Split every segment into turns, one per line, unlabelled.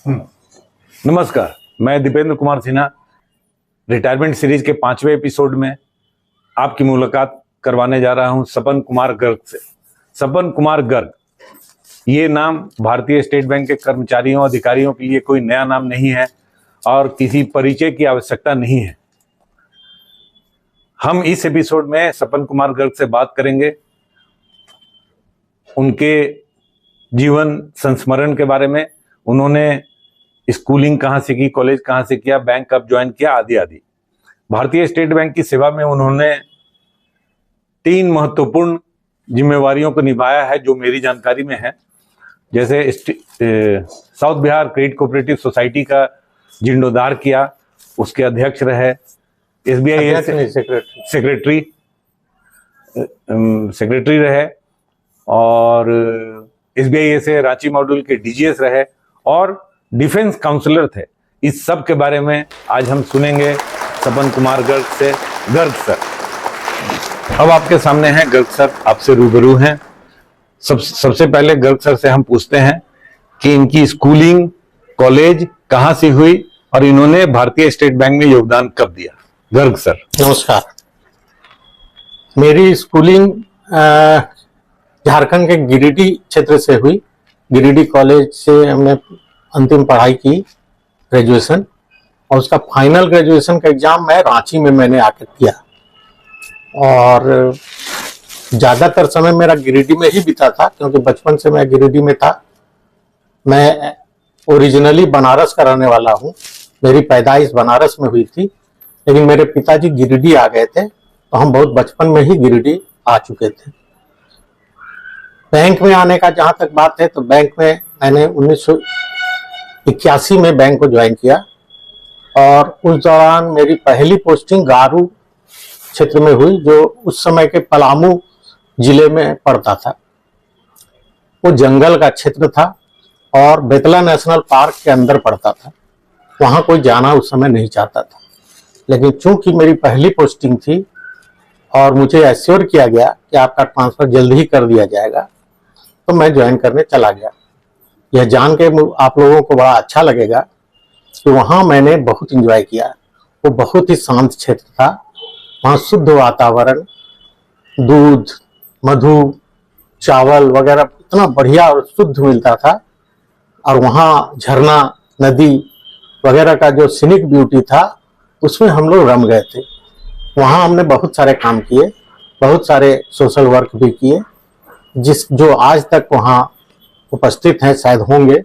नमस्कार, मैं Dipendra Kumar Sinha retirement series के 5वें एपिसोड में आपकी मुलाकात करवाने जा रहा हूं सपन कुमार गर्ग से। सपन कुमार गर्ग ये नाम भारतीय स्टेट बैंक के कर्मचारियों अधिकारियों के लिए कोई नया नाम नहीं है और किसी परिचय की आवश्यकता नहीं है। हम इस एपिसोड में सपन कुमार गर्ग से बात करेंगे उनके जीवन संस्मरण के बारे में, उन्होंने स्कूलिंग कहाँ से की, कॉलेज कहाँ से किया, बैंक कब ज्वाइन किया, आदि आदि। भारतीय स्टेट बैंक की सेवा में उन्होंने 3 महत्वपूर्ण जिम्मेवारियों को निभाया है जो मेरी जानकारी में है। जैसे south Bihar credit cooperative society का जीर्णोद्धार किया, उसके अध्यक्ष रहे, SBI सेक्रेटरी रहे और SBI से रांची मॉड्यूल के DGS रहे और डिफेंस काउंसलर थे। इस सब के बारे में आज हम सुनेंगे सपन कुमार गर्ग से। गर्ग सर, अब आपके सामने हैं गर्ग सर, आपसे रूबरू हैं। सबसे पहले गर्ग सर से हम पूछते हैं कि इनकी स्कूलिंग, कॉलेज कहाँ से हुई और इन्होंने भारतीय स्टेट बैंक में योगदान कब दिया। गर्ग सर
नमस्कार। मेरी स्कूलिंग झारखंड के गिरिडीह क्षेत्र से हुई। गिरिडीह कॉलेज से हमने अंतिम पढ़ाई की, ग्रेजुएशन, और उसका फाइनल ग्रेजुएशन का एग्जाम मैं रांची में मैंने आकर किया और ज़्यादातर समय मेरा गिरिडीह में ही बीता था क्योंकि बचपन से मैं गिरिडीह में था। मैं ओरिजिनली बनारस का रहने वाला हूँ, मेरी पैदाइश बनारस में हुई थी, लेकिन मेरे पिताजी गिरिडीह आ गए थे तो हम बहुत बचपन में ही गिरिडीह आ चुके थे। बैंक में आने का जहाँ तक बात है तो बैंक में मैंने 1981 में बैंक को ज्वाइन किया और उस दौरान मेरी पहली पोस्टिंग गारू क्षेत्र में हुई जो उस समय के पलामू जिले में पड़ता था। वो जंगल का क्षेत्र था और बेतला नेशनल पार्क के अंदर पड़ता था। वहाँ कोई जाना उस समय नहीं चाहता था, लेकिन चूंकि मेरी पहली पोस्टिंग थी और मुझे एश्योर किया गया कि आपका ट्रांसफर जल्द ही कर दिया जाएगा, तो मैं ज्वाइन करने चला गया। यह जान के आप लोगों को बड़ा अच्छा लगेगा कि वहाँ मैंने बहुत एंजॉय किया। वो बहुत ही शांत क्षेत्र था, वहाँ शुद्ध वातावरण, दूध, मधु, चावल वगैरह इतना बढ़िया और शुद्ध मिलता था और वहाँ झरना, नदी वगैरह का जो सीनिक ब्यूटी था उसमें हम लोग रम गए थे। वहाँ हमने बहुत सारे काम किए, बहुत सारे सोशल वर्क भी किए जो आज तक वहाँ उपस्थित हैं, शायद होंगे।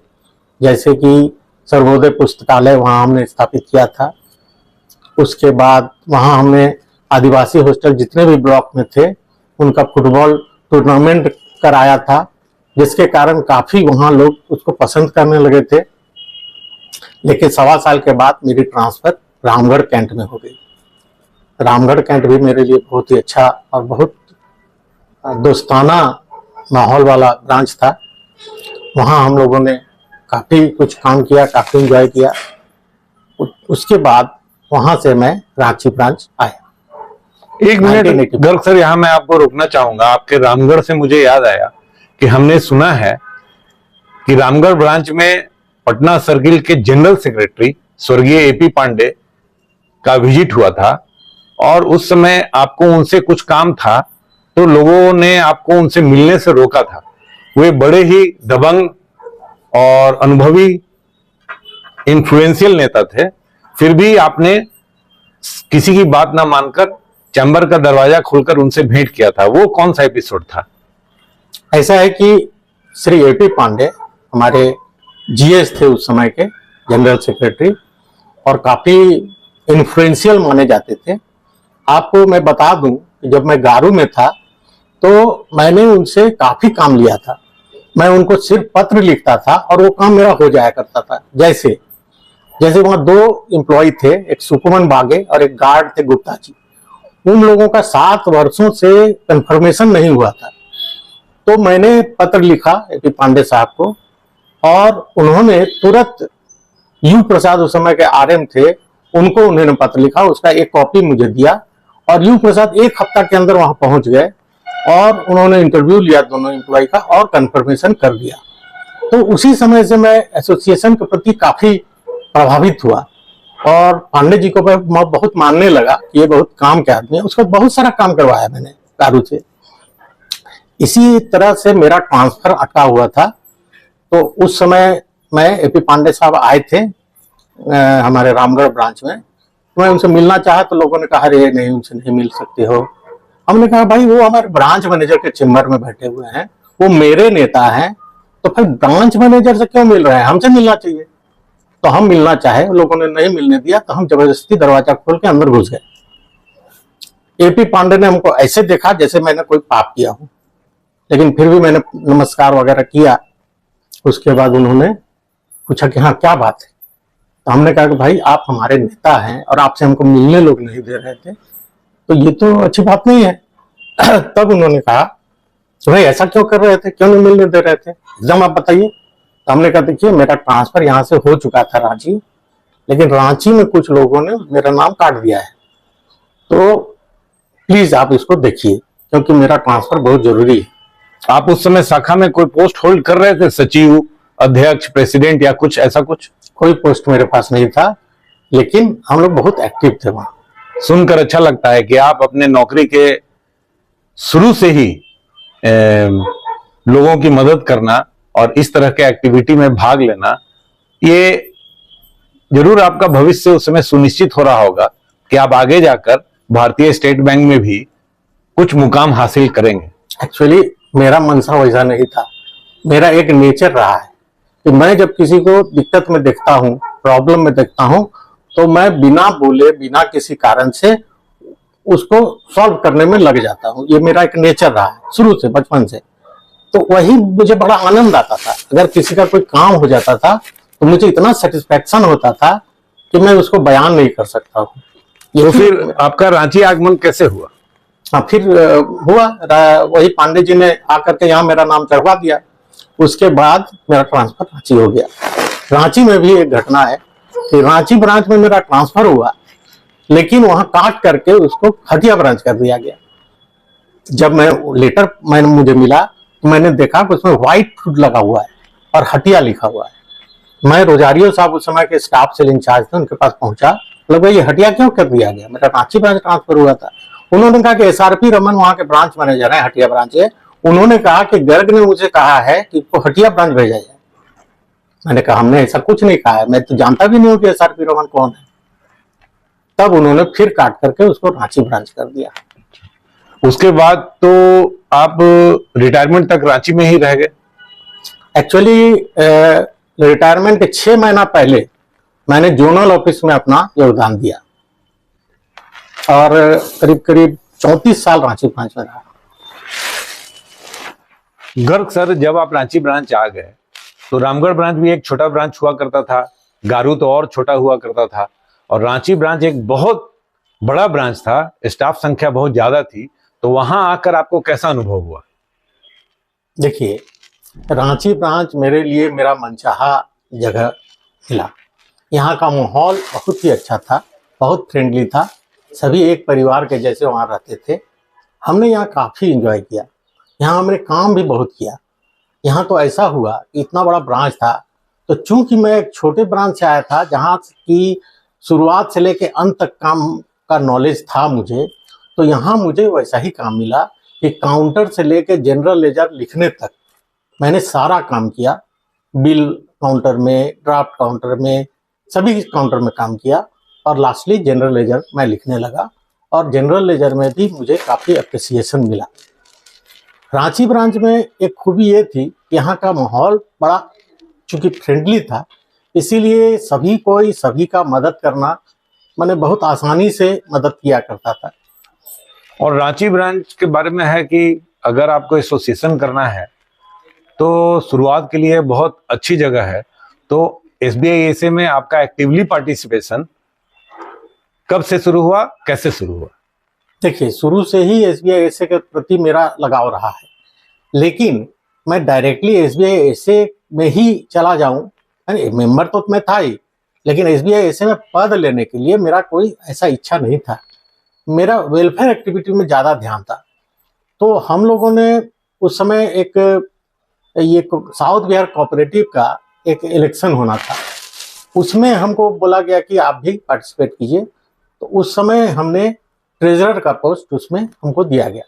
जैसे कि सर्वोदय पुस्तकालय वहाँ हमने स्थापित किया था। उसके बाद वहाँ हमने आदिवासी हॉस्टल जितने भी ब्लॉक में थे उनका फुटबॉल टूर्नामेंट कराया था, जिसके कारण काफ़ी वहाँ लोग उसको पसंद करने लगे थे। लेकिन 1.25 साल के बाद मेरी ट्रांसफ़र रामगढ़ कैंट में हो गई। रामगढ़ कैंट भी मेरे लिए बहुत ही अच्छा और बहुत दोस्ताना माहौल वाला ब्रांच था। वहाँ हम लोगों ने काफ़ी कुछ काम किया, काफ़ी एंजॉय किया। उसके बाद वहाँ से मैं रांची ब्रांच आया।
1 मिनट गर्ग सर, यहाँ मैं आपको रोकना चाहूंगा। आपके रामगढ़ से मुझे याद आया कि हमने सुना है कि रामगढ़ ब्रांच में पटना सर्किल के जनरल सेक्रेटरी स्वर्गीय AP पांडे का विजिट हुआ था और उस समय आपको उनसे कुछ काम था तो लोगों ने आपको उनसे मिलने से रोका था। वे बड़े ही दबंग और अनुभवी इन्फ्लुएंशियल नेता थे, फिर भी आपने किसी की बात ना मानकर चैम्बर का दरवाजा खोलकर उनसे भेंट किया था। वो कौन सा एपिसोड था?
ऐसा है कि श्री AP पांडे हमारे GS थे उस समय के जनरल सेक्रेटरी और काफ़ी इन्फ्लुएंशियल माने जाते थे। आपको मैं बता दूं कि जब मैं गारू में था तो मैंने उनसे काफ़ी काम लिया था। मैं उनको सिर्फ पत्र लिखता था और वो काम मेरा हो जाया करता था। जैसे वहाँ 2 एम्प्लॉय थे, एक सुकुमन बागे और एक गार्ड थे गुप्ता जी। उन लोगों का 7 वर्षों से कंफर्मेशन नहीं हुआ था, तो मैंने पत्र लिखा AP पांडे साहब को और उन्होंने तुरंत U प्रसाद उस समय के RM थे, उनको उन्होंने पत्र लिखा, उसका एक कॉपी मुझे दिया और U प्रसाद 1 हफ्ता के अंदर वहां पहुंच गए और उन्होंने इंटरव्यू लिया दोनों एम्प्लॉय का और कंफर्मेशन कर दिया। तो उसी समय से मैं एसोसिएशन के प्रति काफी प्रभावित हुआ और पांडे जी को मैं बहुत मानने लगा कि ये बहुत काम के आदमी है। उसको बहुत सारा काम करवाया मैंने गारू से। इसी तरह से मेरा ट्रांसफर अटका हुआ था। तो उस समय मैं एपी पांडे साहब आए थे हमारे रामगढ़ ब्रांच में। मैं उनसे मिलना चाहा तो लोगों ने कहा अरे नहीं, उनसे नहीं मिल सकते हो। हमने कहा भाई वो हमारे ब्रांच मैनेजर के चेम्बर में बैठे हुए हैं, वो मेरे नेता हैं, तो फिर ब्रांच मैनेजर से क्यों मिल रहे हैं, हमसे मिलना चाहिए। तो हम मिलना चाहे, लोगों ने नहीं मिलने दिया, तो हम जबरदस्ती दरवाजा खोल के अंदर घुस गए। एपी पांडे ने हमको ऐसे देखा जैसे मैंने कोई पाप किया हो, लेकिन फिर भी मैंने नमस्कार वगैरह किया। उसके बाद उन्होंने पूछा कि हाँ क्या बात है। तो हमने कहा कि भाई आप हमारे नेता हैं और आपसे हमको मिलने लोग नहीं दे रहे थे, तो ये तो अच्छी बात नहीं है। तब उन्होंने कहा भाई ऐसा क्यों कर रहे थे, क्यों नहीं मिलने दे रहे थे, एकदम आप बताइए। तो हमने कहा देखिए मेरा ट्रांसफर यहाँ से हो चुका था रांची, लेकिन रांची में कुछ लोगों ने मेरा नाम काट दिया है, तो प्लीज आप इसको देखिए क्योंकि मेरा ट्रांसफर बहुत जरूरी है।
आप उस समय शाखा में कोई पोस्ट होल्ड कर रहे थे, सचिव, अध्यक्ष, प्रेसिडेंट या कुछ ऐसा कुछ?
कोई पोस्ट मेरे पास नहीं था, लेकिन हम लोग बहुत एक्टिव थे वहां।
सुनकर अच्छा लगता है कि आप अपने नौकरी के शुरू से ही लोगों की मदद करना और इस तरह के एक्टिविटी में भाग लेना, ये जरूर आपका भविष्य उस समय सुनिश्चित हो रहा होगा कि आप आगे जाकर भारतीय स्टेट बैंक में भी कुछ मुकाम हासिल करेंगे।
एक्चुअली मेरा मनसा वैसा नहीं था, मेरा एक नेचर रहा है कि मैं जब किसी को दिक्कत में देखता हूँ, प्रॉब्लम में देखता हूँ, तो मैं बिना बोले, बिना किसी कारण से उसको सॉल्व करने में लग जाता हूँ। ये मेरा एक नेचर रहा है शुरू से, बचपन से। तो वही मुझे बड़ा आनंद आता था। अगर किसी का कोई काम हो जाता था तो मुझे इतना सेटिस्फेक्शन होता था कि मैं उसको बयान नहीं कर सकता हूँ।
तो फिर आपका रांची आगमन कैसे हुआ?
हाँ, फिर हुआ वही पांडे जी ने आकर के यहाँ मेरा नाम चढ़वा दिया। उसके बाद मेरा ट्रांसफर रांची हो गया। रांची में भी एक घटना है कि रांची ब्रांच में मेरा ट्रांसफर हुआ, लेकिन वहां काट करके उसको हटिया ब्रांच कर दिया गया। जब मैंने मुझे मिला तो मैंने देखा कि उसमें व्हाइट फूड लगा हुआ है और हटिया लिखा हुआ है। मैं रोजारियो साहब उस समय के स्टाफ सेल इंचार्ज थे, उनके पास पहुंचा, मतलब ये हटिया क्यों कर दिया गया, मेरा रांची ब्रांच ट्रांसफर हुआ था। उन्होंने कहा कि SRP रमन वहां के ब्रांच मैनेजर है, हटिया ब्रांच है, उन्होंने कहा कि गर्ग ने मुझे कहा है कि इसको हटिया ब्रांच भेजा जाए। मैंने कहा हमने ऐसा कुछ नहीं कहा है, मैं तो जानता भी नहीं हूँ कि SRP रमन कौन है। तब उन्होंने फिर काट करके उसको रांची ब्रांच कर दिया।
उसके बाद तो आप रिटायरमेंट तक रांची में ही रह गए?
एक्चुअली रिटायरमेंट के 6 महीना पहले मैंने जोनल ऑफिस में अपना योगदान दिया और करीब करीब 34 साल रांची ब्रांच में रहा।
गर्ग सर, जब आप रांची ब्रांच आ गए तो रामगढ़ ब्रांच भी एक छोटा ब्रांच हुआ करता था, गारू तो और छोटा हुआ करता था, और रांची ब्रांच एक बहुत बड़ा ब्रांच था, स्टाफ संख्या बहुत ज्यादा थी। तो वहां आकर आपको कैसा अनुभव हुआ?
देखिए, रांची ब्रांच मेरे लिए मेरा मनचाहा जगह मिला। यहाँ का माहौल बहुत ही अच्छा था, बहुत फ्रेंडली था, सभी एक परिवार के जैसे वहाँ रहते थे। हमने यहाँ काफ़ी एंजॉय किया, यहाँ हमने काम भी बहुत किया। यहाँ तो ऐसा हुआ कि इतना बड़ा ब्रांच था, तो चूंकि मैं एक छोटे ब्रांच से आया था जहाँ की शुरुआत से लेके अंत तक काम का नॉलेज था मुझे, तो यहाँ मुझे वैसा ही काम मिला कि काउंटर से लेके जनरल लेजर लिखने तक मैंने सारा काम किया। बिल काउंटर में, ड्राफ्ट काउंटर में, सभी काउंटर में काम किया और लास्टली जनरल लेजर मैं लिखने लगा। और जनरल लेजर में भी मुझे काफ़ी अप्रिसिएशन मिला। रांची ब्रांच में एक खूबी ये थी कि यहाँ का माहौल बड़ा चूंकि फ्रेंडली था, इसीलिए सभी कोई सभी का मदद करना, मैंने बहुत आसानी से मदद किया करता था।
और रांची ब्रांच के बारे में है कि अगर आपको एसोसिएशन करना है तो शुरुआत के लिए बहुत अच्छी जगह है। तो SBI SA में आपका एक्टिवली पार्टिसिपेशन कब से शुरू हुआ, कैसे शुरू हुआ?
देखिए, शुरू से ही SBI SA के प्रति मेरा लगाव रहा है, लेकिन मैं डायरेक्टली SBI SA में ही चला जाऊं, मेंबर तो मैं था ही, लेकिन SBI SA में पद लेने के लिए मेरा कोई ऐसा इच्छा नहीं था। मेरा वेलफेयर एक्टिविटी में ज़्यादा ध्यान था। तो हम लोगों ने उस समय एक साउथ बिहार कोऑपरेटिव का एक इलेक्शन होना था। उसमें हमको बोला गया कि आप भी पार्टिसिपेट कीजिए। तो उस समय हमने ट्रेजरर का पोस्ट उसमें हमको दिया गया।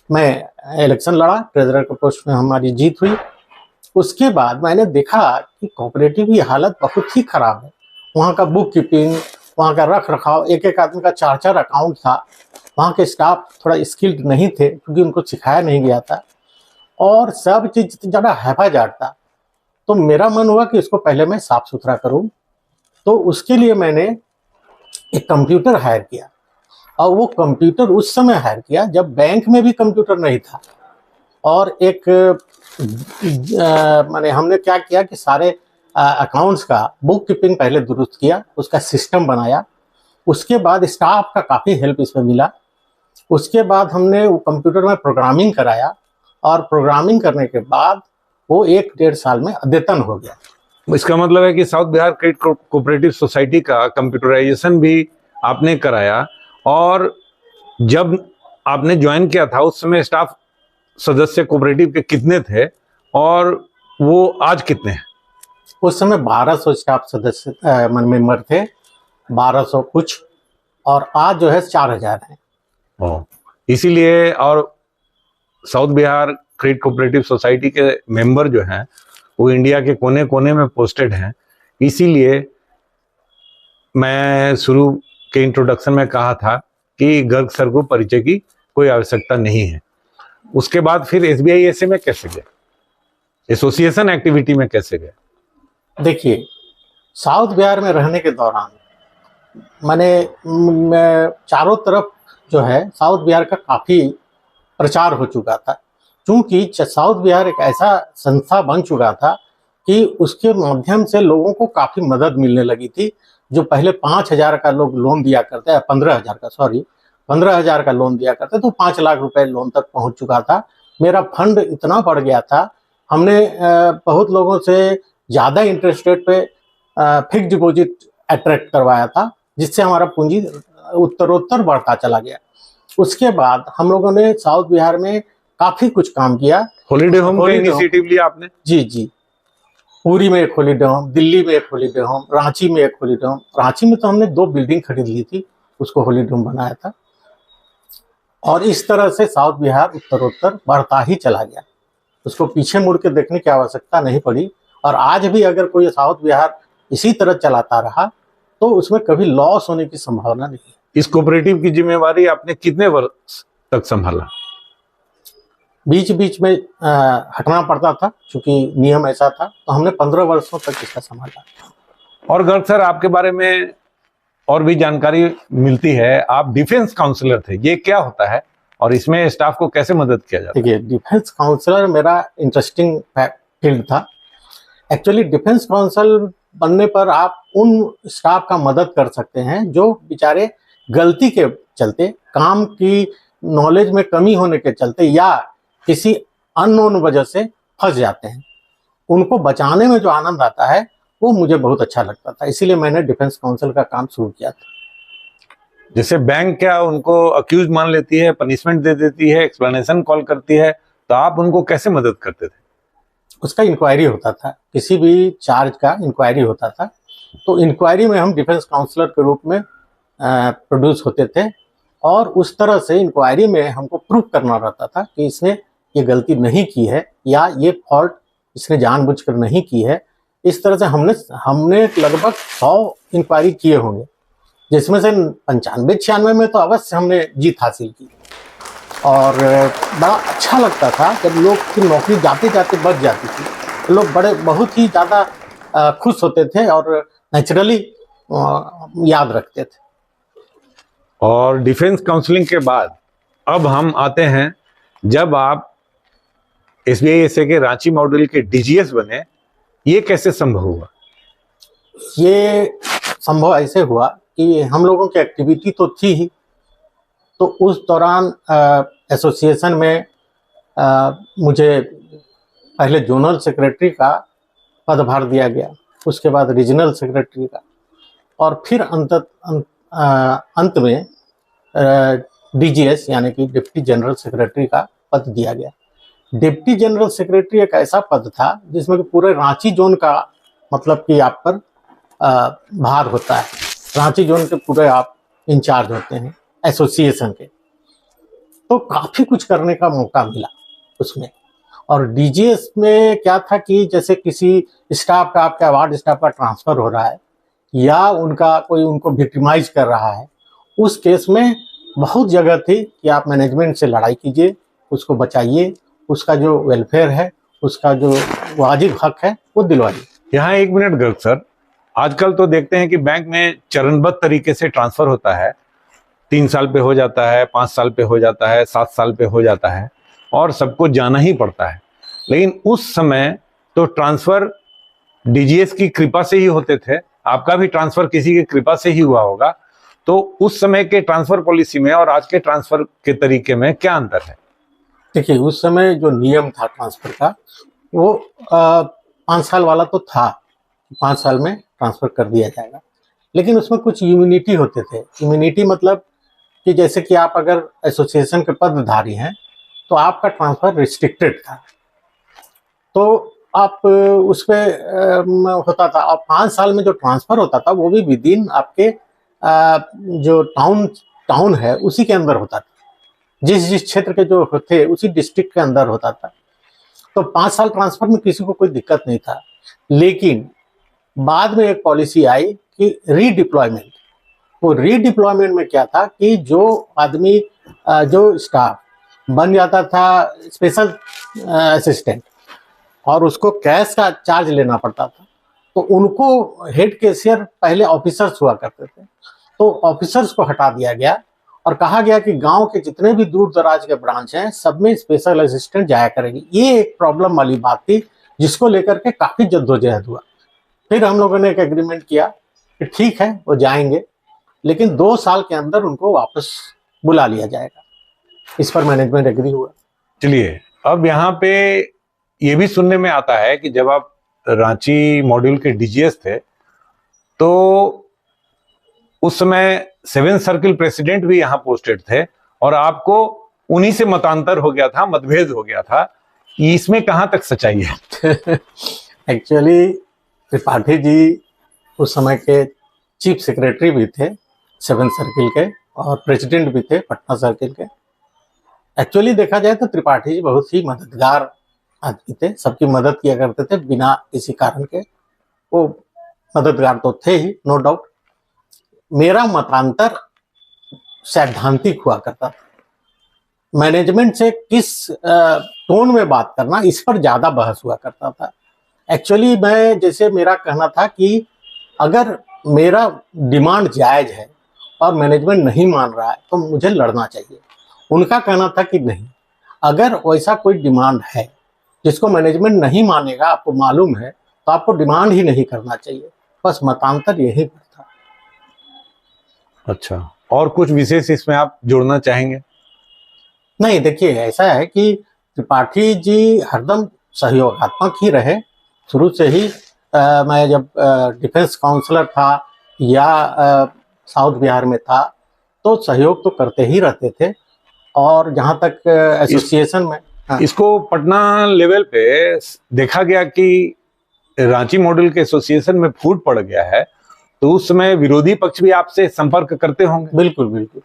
मैं इलेक्शन लड़ा, ट्रेजरर के पोस्ट में हमारी जीत हुई। उसके बाद मैंने देखा कि कोऑपरेटिव की हालत बहुत ही खराब है। वहाँ का बुक कीपिंग, वहाँ का रख रखाव, एक एक आदमी का 4-4 अकाउंट था। वहाँ के स्टाफ थोड़ा स्किल्ड नहीं थे क्योंकि उनको सिखाया नहीं गया था, और सब चीज ज़्यादा हैफाजार्ट था। तो मेरा मन हुआ कि इसको पहले मैं साफ सुथरा करूँ। तो उसके लिए मैंने एक कंप्यूटर हायर किया, और वो कंप्यूटर उस समय हायर किया जब बैंक में भी कंप्यूटर नहीं था। और एक माने हमने क्या किया कि सारे अकाउंट्स का बुक कीपिंग पहले दुरुस्त किया, उसका सिस्टम बनाया। उसके बाद स्टाफ का काफ़ी हेल्प इसमें मिला। उसके बाद हमने वो कंप्यूटर में प्रोग्रामिंग कराया, और प्रोग्रामिंग करने के बाद वो 1-1.5 साल में अद्यतन हो गया।
इसका मतलब है कि south Bihar credit cooperative society का कंप्यूटराइजेशन भी आपने कराया। और जब आपने ज्वाइन किया था उस समय स्टाफ सदस्य कोऑपरेटिव के कितने थे और वो आज कितने हैं?
उस समय 1200 स्टाफ सदस्य मेंबर थे, 1200 कुछ, और आज जो है 4000 हैं।
इसीलिए और south Bihar credit cooperative society के मेंबर जो हैं वो इंडिया के कोने कोने में पोस्टेड हैं। इसीलिए मैं शुरू के इंट्रोडक्शन में कहा था कि गर्ग सर को परिचय की कोई आवश्यकता नहीं है। उसके बाद फिर SBISA में कैसे गए, एसोसिएशन एक्टिविटी में कैसे गए?
देखिए, साउथ बिहार में रहने के दौरान मैं चारों तरफ जो है साउथ बिहार का काफ़ी प्रचार हो चुका था, क्योंकि साउथ बिहार एक ऐसा संस्था बन चुका था कि उसके माध्यम से लोगों को काफ़ी मदद मिलने लगी थी। जो पहले 5000 का लोग लोन दिया करते हैं, 15,000 का लोन दिया करते, तो 5 लाख रुपए लोन तक पहुंच चुका था। मेरा फंड इतना बढ़ गया था, हमने बहुत लोगों से ज़्यादा इंटरेस्ट रेट पे फिक्स डिपॉजिट अट्रैक्ट करवाया था, जिससे हमारा पूंजी उत्तरोत्तर बढ़ता चला गया। उसके बाद हम लोगों ने साउथ बिहार में काफ़ी कुछ काम किया।
हॉलीडे होम का इनिशिएटिव लिया आपने?
जी। पुरी में एक हॉलीडे होम, दिल्ली में एक हॉलीडे होम, रांची में एक हॉलीडे होम। रांची में तो हमने 2 बिल्डिंग खरीद ली थी, उसको हॉलीडे होम बनाया था। और इस तरह से साउथ बिहार उत्तरोत्तर बढ़ता ही चला गया, उसको पीछे मुड़ के देखने की आवश्यकता नहीं पड़ी। और आज भी अगर कोई साउथ बिहार इसी तरह चलाता रहा तो उसमें कभी लॉस होने की संभावना नहीं है।
इस कोऑपरेटिव की जिम्मेवारी आपने कितने वर्ष तक संभाला?
बीच बीच में हटना पड़ता था, क्योंकि नियम ऐसा था, तो हमने 15 वर्षों तक इसका संभाला।
और गर्ग सर, आपके बारे में और भी जानकारी मिलती है, आप डिफेंस काउंसलर थे, ये क्या होता है और इसमें स्टाफ को कैसे मदद किया जाता है?
देखिए, डिफेंस काउंसलर मेरा इंटरेस्टिंग फील्ड था। एक्चुअली डिफेंस काउंसिल बनने पर आप उन स्टाफ का मदद कर सकते हैं जो बेचारे गलती के चलते, काम की नॉलेज में कमी होने के चलते या किसी अननोन वजह से फंस जाते हैं। उनको बचाने में जो आनंद आता है वो मुझे बहुत अच्छा लगता था, इसीलिए मैंने डिफेंस काउंसिल का काम शुरू किया था।
जैसे बैंक क्या उनको अक्यूज मान लेती है, पनिशमेंट दे देती है, एक्सप्लेनेशन कॉल करती है, तो आप उनको कैसे मदद करते थे?
उसका इंक्वायरी होता था, किसी भी चार्ज का इंक्वायरी होता था, तो इंक्वायरी में हम डिफेंस काउंसलर के रूप में प्रोड्यूस होते थे। और उस तरह से इंक्वायरी में हमको प्रूफ करना रहता था कि इसने ये गलती नहीं की है या ये फॉल्ट इसने जानबूझकर नहीं की है। इस तरह से हमने लगभग 100 इंक्वायरी किए होंगे, जिसमें से 95-96 में तो अवश्य हमने जीत हासिल की। और बड़ा अच्छा लगता था जब लोग की नौकरी जाते जाते बच जाती थी, तो लोग बहुत ही ज़्यादा खुश होते थे और नेचुरली याद रखते थे।
और डिफेंस काउंसलिंग के बाद अब हम आते हैं, जब आप SBISA के रांची मॉड्यूल के DGS बने, ये कैसे संभव हुआ?
ये संभव ऐसे हुआ कि हम लोगों की एक्टिविटी तो थी ही, तो उस दौरान एसोसिएशन में मुझे पहले जोनल सेक्रेटरी का पदभार दिया गया, उसके बाद रीजनल सेक्रेटरी का, और फिर अंत में DGS यानी कि डिप्टी जनरल सेक्रेटरी का पद दिया गया। डिप्टी जनरल सेक्रेटरी एक ऐसा पद था जिसमें कि पूरे रांची जोन का मतलब कि आप पर भार होता है। रांची जोन के पूरे आप इंचार्ज होते हैं एसोसिएशन के। तो काफी कुछ करने का मौका मिला उसमें। और डीजीएस में क्या था कि जैसे किसी स्टाफ का, आपके वार्ड स्टाफ का ट्रांसफर हो रहा है या उनका कोई उनको विक्टिमाइज कर रहा है, उस केस में बहुत जगह थी कि आप मैनेजमेंट से लड़ाई कीजिए, उसको बचाइए, उसका जो वेलफेयर है, उसका जो वाजिब हक है वो दिलवाइए।
यहाँ 1 मिनट गर्ग सर, आजकल तो देखते हैं कि बैंक में चरणबद्ध तरीके से ट्रांसफर होता है। 3 साल पे हो जाता है, 5 साल पे हो जाता है, 7 साल पे हो जाता है और सबको जाना ही पड़ता है। लेकिन उस समय तो ट्रांसफर डीजीएस की कृपा से ही होते थे। आपका भी ट्रांसफर किसी की कृपा से ही हुआ होगा। तो उस समय के ट्रांसफर पॉलिसी में और आज के ट्रांसफर के तरीके में क्या अंतर है?
देखिए, उस समय जो नियम था ट्रांसफर का वो 5 साल वाला तो था, 5 साल में ट्रांसफर कर दिया जाएगा। लेकिन उसमें कुछ इम्यूनिटी होते थे। इम्यूनिटी मतलब कि जैसे कि आप अगर एसोसिएशन के पदधारी हैं तो आपका ट्रांसफर रिस्ट्रिक्टेड था, तो आप उस पर होता था। और 5 साल में जो ट्रांसफर होता था वो भी विदिन आपके जो टाउन है उसी के अंदर होता था। जिस क्षेत्र के जो थे उसी डिस्ट्रिक्ट के अंदर होता था। तो 5 साल ट्रांसफर में किसी को कोई दिक्कत नहीं था। लेकिन बाद में एक पॉलिसी आई कि रीडिप्लॉयमेंट। वो रीडिप्लॉयमेंट में क्या था कि जो आदमी जो स्टाफ बन जाता था स्पेशल असिस्टेंट और उसको कैश का चार्ज लेना पड़ता था, तो उनको हेड कैशियर पहले ऑफिसर्स हुआ करते थे, तो ऑफिसर्स को हटा दिया गया और कहा गया कि गांव के जितने भी दूर दराज के ब्रांच हैं सब में स्पेशल असिस्टेंट जाया करेंगे। ये एक प्रॉब्लम वाली बात थी जिसको लेकर के काफी जद्दोजहद हुआ। फिर हम लोगों ने एक एग्रीमेंट किया कि ठीक है वो जाएंगे, लेकिन 2 साल के अंदर उनको वापस बुला लिया जाएगा। इस पर मैनेजमेंट एग्री हुआ।
चलिए, अब यहाँ पे ये भी सुनने में आता है कि जब आप रांची मॉड्यूल के डीजीएस थे तो उस समय 7 सर्किल प्रेसिडेंट भी यहाँ पोस्टेड थे और आपको उन्हीं से मतांतर हो गया था, मतभेद हो गया था। इसमें कहाँ तक सच्चाई है?
एक्चुअली त्रिपाठी जी उस समय के चीफ सेक्रेटरी भी थे 7 सर्किल के और प्रेसिडेंट भी थे पटना सर्किल के। एक्चुअली देखा जाए तो त्रिपाठी जी बहुत ही मददगार आदमी थे, सबकी मदद किया करते थे बिना किसी कारण के। वो मददगार तो थे ही, नो डाउट। मेरा मतांतर सैद्धांतिक हुआ करता था। मैनेजमेंट से किस टोन में बात करना, इस पर ज्यादा बहस हुआ करता था। एक्चुअली मैं जैसे मेरा कहना था कि अगर मेरा डिमांड जायज है और मैनेजमेंट नहीं मान रहा है तो मुझे लड़ना चाहिए। उनका कहना था कि नहीं, अगर वैसा कोई डिमांड है जिसको मैनेजमेंट नहीं मानेगा, आपको मालूम है, तो आपको डिमांड ही नहीं करना चाहिए। बस मतांतर यही पर था।
अच्छा, और कुछ विशेष इसमें आप जोड़ना चाहेंगे?
नहीं, देखिए ऐसा है कि त्रिपाठी जी हरदम सहयोगात्मक ही रहे शुरू से ही। मैं जब डिफेंस काउंसलर था या साउथ बिहार में था तो सहयोग तो करते ही रहते थे। और जहाँ तक एसोसिएशन में
इसको पटना लेवल पे देखा गया कि रांची मॉडल के एसोसिएशन में फूट पड़ गया है, तो उस समय विरोधी पक्ष भी आपसे संपर्क करते होंगे?
बिल्कुल बिल्कुल।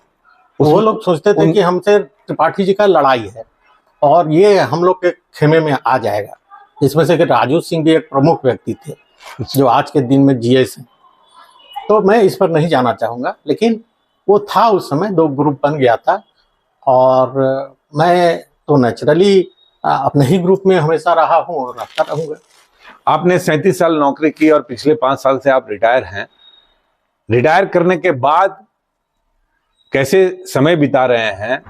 वो लोग सोचते थे कि हमसे त्रिपाठी जी का लड़ाई है और ये हम लोग के खेमे में आ जाएगा। इसमें से कि राजू सिंह भी एक प्रमुख व्यक्ति थे जो आज के दिन में जीएस हैं। तो मैं इस पर नहीं जाना चाहूंगा, लेकिन वो था उस समय, 2 ग्रुप बन गया था। और मैं तो नेचुरली अपने ही ग्रुप में हमेशा रहा हूँ और रहता रहूंगा।
आपने 37 साल नौकरी की और पिछले 5 साल से आप रिटायर हैं। रिटायर करने के बाद कैसे समय बिता रहे हैं?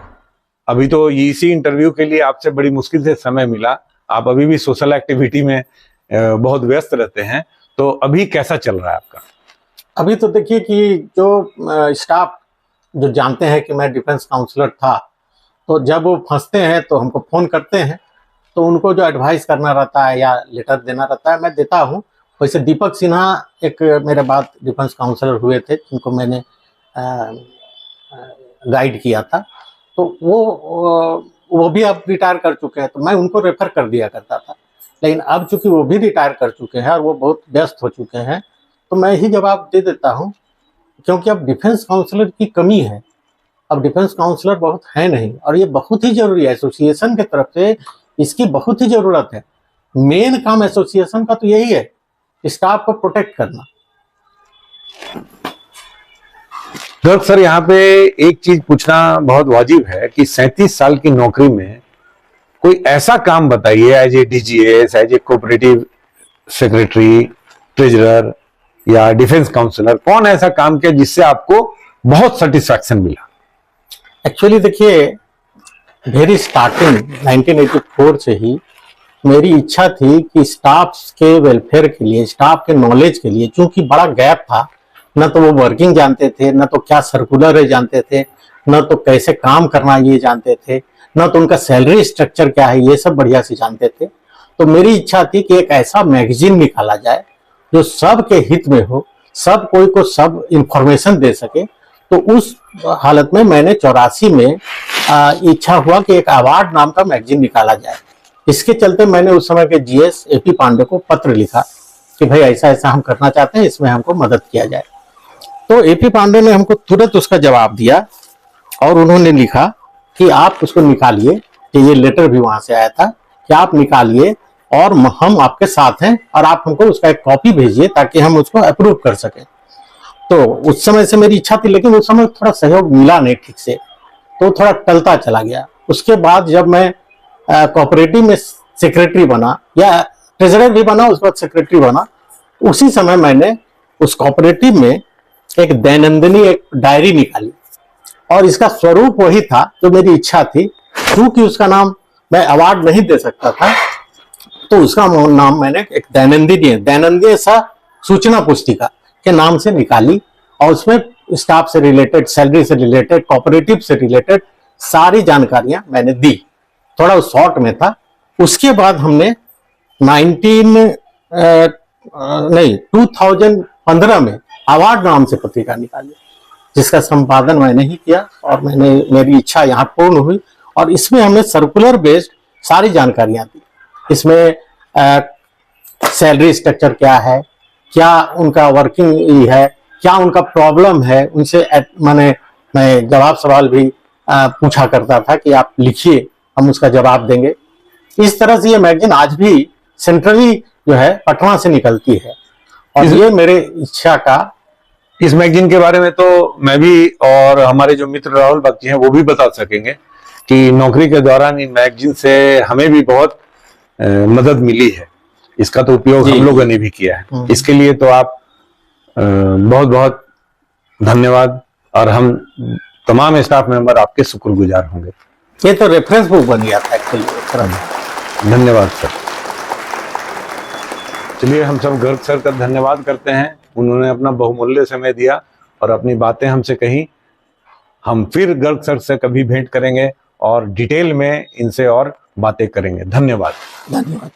अभी तो इसी इंटरव्यू के लिए आपसे बड़ी मुश्किल से समय मिला। आप अभी भी सोशल एक्टिविटी में बहुत व्यस्त रहते हैं, तो अभी कैसा चल रहा है आपका?
अभी तो देखिए कि जो स्टाफ जो जानते हैं कि मैं डिफेंस काउंसलर था, तो जब वो फंसते हैं तो हमको फ़ोन करते हैं, तो उनको जो एडवाइस करना रहता है या लेटर देना रहता है मैं देता हूँ। वैसे दीपक सिन्हा एक मेरे बाद डिफेंस काउंसलर हुए थे जिनको मैंने गाइड किया था, तो वो वो भी अब रिटायर कर चुके हैं, तो मैं उनको रेफर कर दिया करता था। लेकिन अब चूंकि वो भी रिटायर कर चुके हैं और वो बहुत व्यस्त हो चुके हैं, तो मैं ही जवाब दे देता हूँ, क्योंकि अब डिफेंस काउंसलर की कमी है। अब डिफेंस काउंसलर बहुत है नहीं, और ये बहुत ही जरूरी है। एसोसिएशन की तरफ से इसकी बहुत ही जरूरत है। मेन काम एसोसिएशन का तो यही है, स्टाफ को प्रोटेक्ट करना।
गर्ग सर, यहाँ पे एक चीज पूछना बहुत वाजिब है कि 37 साल की नौकरी में कोई ऐसा काम बताइए, as a DGS, as a cooperative secretary, treasurer या डिफेंस काउंसलर, कौन ऐसा काम किया जिससे आपको बहुत सेटिस्फैक्शन मिला?
एक्चुअली देखिए, वेरी स्टार्टिंग 1984 से ही मेरी इच्छा थी कि स्टाफ के वेलफेयर के लिए, स्टाफ के नॉलेज के लिए, चूंकि बड़ा गैप था, न तो वो वर्किंग जानते थे, न तो क्या सर्कुलर है जानते थे, न तो कैसे काम करना ये जानते थे, न तो उनका सैलरी स्ट्रक्चर क्या है ये सब बढ़िया से जानते थे। तो मेरी इच्छा थी कि एक ऐसा मैगजीन निकाला जाए जो सबके हित में हो, सब कोई को सब इंफॉर्मेशन दे सके। तो उस हालत में मैंने 84 में इच्छा हुआ कि एक अवार्ड नाम का मैगजीन निकाला जाए। इसके चलते मैंने उस समय के जीएस एपी पांडे को पत्र लिखा कि भाई ऐसा ऐसा हम करना चाहते हैं, इसमें हमको मदद किया जाए। तो एपी पांडे ने हमको तुरंत उसका जवाब दिया और उन्होंने लिखा कि आप उसको निकालिए, कि ये लेटर भी वहां से आया था कि आप निकालिए और हम आपके साथ हैं, और आप हमको उसका एक कॉपी भेजिए ताकि हम उसको अप्रूव कर सकें। तो उस समय से मेरी इच्छा थी, लेकिन उस समय थोड़ा सहयोग मिला नहीं ठीक से, तो थोड़ा टलता चला गया। उसके बाद जब मैं कोऑपरेटिव में सेक्रेटरी बना, या ट्रेजरर भी बना, उसके बाद सेक्रेटरी बना, उसी समय मैंने उस कोऑपरेटिव में एक दैनंदिनी, एक डायरी निकाली, और इसका स्वरूप वही था जो मेरी इच्छा थी। क्योंकि उसका नाम मैं अवार्ड नहीं दे सकता था, तो उसका नाम मैंने एक दैनंदिनी सा सूचना पुस्तिका के नाम से निकाली, और उसमें स्टाफ से रिलेटेड, सैलरी से रिलेटेड, कोऑपरेटिव से रिलेटेड सारी जानकारियां मैंने दी। थोड़ा उस शॉर्ट में था। उसके बाद हमने 2015 में अवार्ड नाम से पत्रिका निकाली, जिसका संपादन मैंने ही किया, और मेरी इच्छा यहाँ पूर्ण हुई। और इसमें हमने सर्कुलर बेस्ड सारी जानकारियां दी। इसमें सैलरी स्ट्रक्चर क्या है, क्या उनका वर्किंग है, क्या उनका प्रॉब्लम है, उनसे मैं जवाब सवाल भी पूछा करता था कि आप लिखिए, हम उसका जवाब देंगे। इस तरह से ये मैगजीन आज भी सेंट्रली जो है पटना से निकलती है, और ये मेरे इच्छा का।
इस मैगजीन के बारे में तो मैं भी और हमारे जो मित्र राहुल बख्शी हैं वो भी बता सकेंगे कि नौकरी के दौरान इन मैगजीन से हमें भी बहुत मदद मिली है। इसका तो उपयोग हम लोगों ने भी किया है। इसके लिए तो आप बहुत बहुत धन्यवाद, और हम तमाम स्टाफ मेंबर आपके शुक्रगुजार होंगे।
ये तो रेफरेंस बुक बन गया था एक्चुअली।
धन्यवाद सर। चलिए, हम सब गर्ग सर का धन्यवाद करते हैं। उन्होंने अपना बहुमूल्य समय दिया और अपनी बातें हमसे कही। हम फिर गर्ग सर से कभी भेंट करेंगे और डिटेल में इनसे और बातें करेंगे। धन्यवाद।
धन्यवाद।